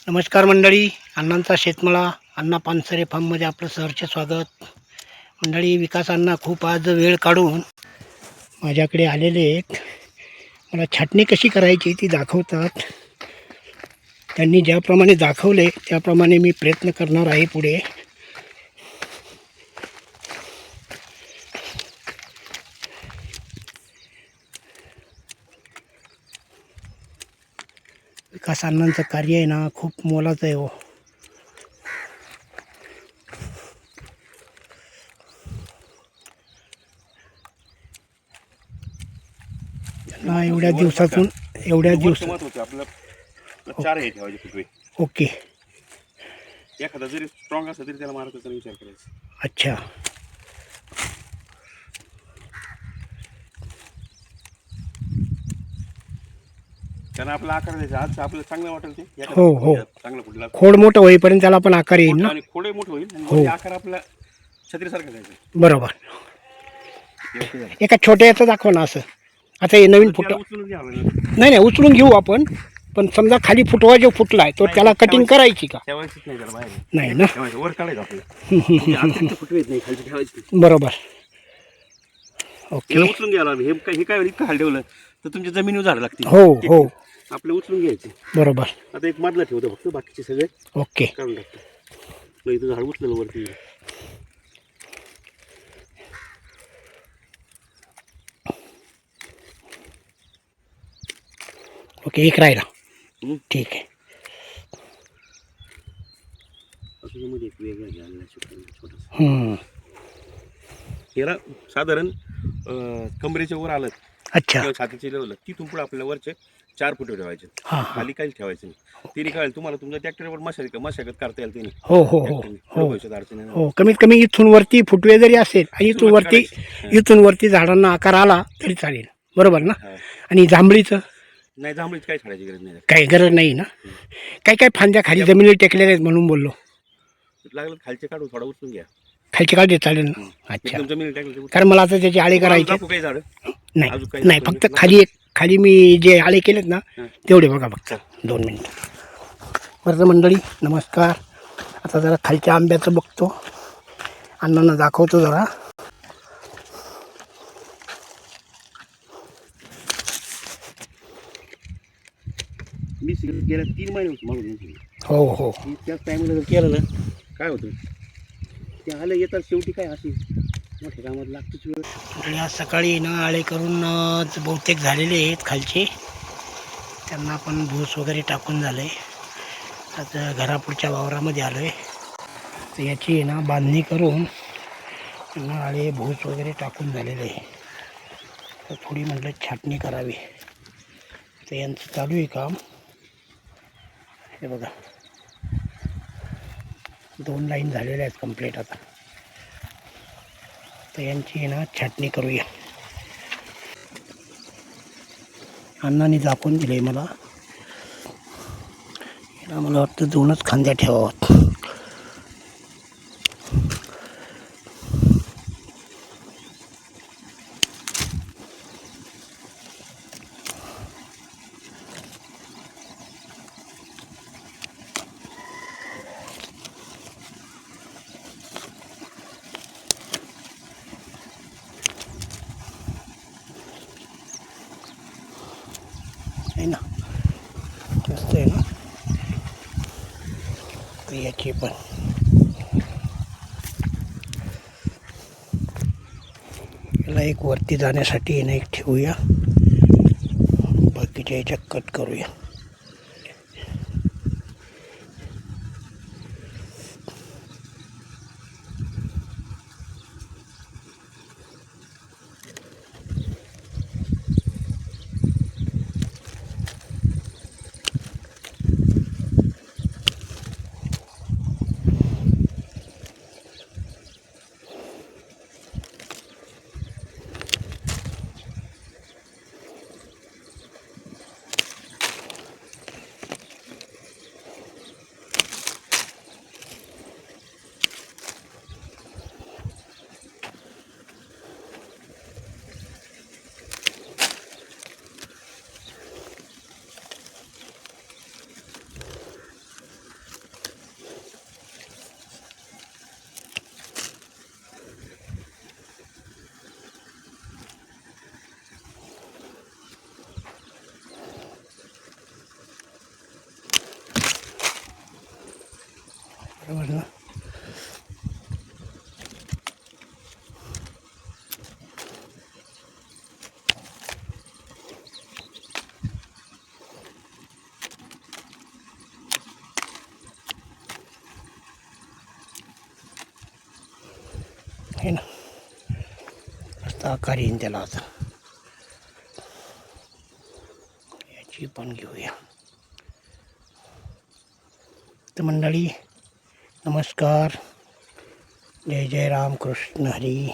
नमस्कार मंडळी, अण्णांचा शेतमळा अण्णा पानसरे फार्ममध्ये आपलं सहर्ष स्वागत. मंडळी, विकास अण्णा खूप आज वेळ काढून माझ्याकडे आलेले आहेत. मला छाटणी कशी करायची ती दाखवतात. त्यांनी ज्याप्रमाणे दाखवले त्याप्रमाणे मी प्रयत्न करणार आहे पुढे. विकास अण्णांचं कार्य आहे ना, खूप मोलाचं आहे हो. त्यांना एवढ्या दिवस आपलं 4 हे ठेवायचे फुटवे. ओके. एखादा जरी स्ट्रॉंग असला तरी त्याला मारायचा विचार करायचा. अच्छा. त्यांना आपला आकार द्यायचा. आज आपल्याला चांगलं वाटेल ते. हो. चांगलं फुटला खोड मोठं होईपर्यंत त्याला पण आकार येईल ना. आणि खोडे मोठं होईल आणि हो. आकार आपला छत्रीसारखा द्यायचा. बरोबर. एका छोट्या याचं दाखवा ना असं. आता हे नवीन फुट नाही उचलून घेऊ आपण. पण समजा खाली फुटवा जो फुटला आहे तो त्याला कटिंग करायची का? ठेवायचीच नाही त्याला बाहेर. नाही ना. वर काढायचं आपल्याला. फुटवे येत नाही खाली ठेवायची. बरोबर. ओके. उचलून घ्यायला हे काय इतकं खाली ठेवलं तर तुमच्या जमिनीवर झाडं लागतील. हो. आपलं उचलून घ्यायचे. बरोबर. आता एक मधला ठेवतो फक्त, बाकीचे सगळे ओके. काढून टाकतो. मग इथं झाड उचलेलं वरती. ओके, एक राहिला. ठीक आहे. मध्ये एक वेगळा घ्यायला छोटासा. याला साधारण कमरेच्या वर आलं अच्छा. किंवा छातीच्या लेवल तिथून पुढे आपल्याला वरचे 4 फुटे ठेवायचे. खाली काही ठेवायचं नाही. तिने काय तुम्हाला तुमच्या ट्रॅक्टरवर मशागत करता येईल. तिने हो. कमीत कमी इथून वरती फुटवे जरी असेल आणि इथून वरती झाडांना आकार आला तरी चालेल. बरोबर ना. आणि जांभळीचं नाही, जांभळीच काही छाडायची गरज नाही. काही गरज नाही ना. काही फांद्या खाली जमिनीला टेकलेल्या आहेत म्हणून बोललो. लागलं खालचे काढून थोडा उचलून घ्या. खालची काढते चालेल ना. अच्छा. जमिनीला टाकलं कारण मला आता त्याची आळे करायचे काही झाड नाही. फक्त खाली मी जे आळे केलेत ना तेवढे बघा फक्त. 2 मिनिट. बरं मंडळी, नमस्कार. आता जरा खालच्या आंब्याचं बघतो, अण्णांना दाखवतो जरा. मी गेल्या 3 महिने मागून. हो. त्याच टायमाला जर केलं ना काय होतं, ते आलं येतात शेवटी काय अशी मोठ्या कामात लागतोच वेळ. आज सकाळी ना आळे करून बहुतेक झालेले आहेत खालचे. त्यांना आपण भूस वगैरे टाकून झालं आहे. आता घरापुढच्या वावरामध्ये आलो आहे. तर याची ना बांधणी करून त्यांना आळे भूस वगैरे टाकून झालेले आहे. तर थोडी म्हटलं छाटणी करावी. तर यांचं चालू आहे काम. हे बघा, 2 लाईन झालेल्या आहेत कंप्लीट. आता तर यांची ना छाटणी करूया. अण्णांनी दाखवून दिले मला. मला वाटतं 2च खांद्या ठेवाव्यात. आहे ना, मस्त आहे ना. तर याची पण याला एक वरती जाण्यासाठी येणं एक ठेवूया. बाकीच्या याच्यात कट करूया. बरोबर ना. हे ना, मस्त आकार येईन त्याला आता. याची पण घेऊया. तर मंडळी नमस्कार, जय जय राम कृष्ण हरी.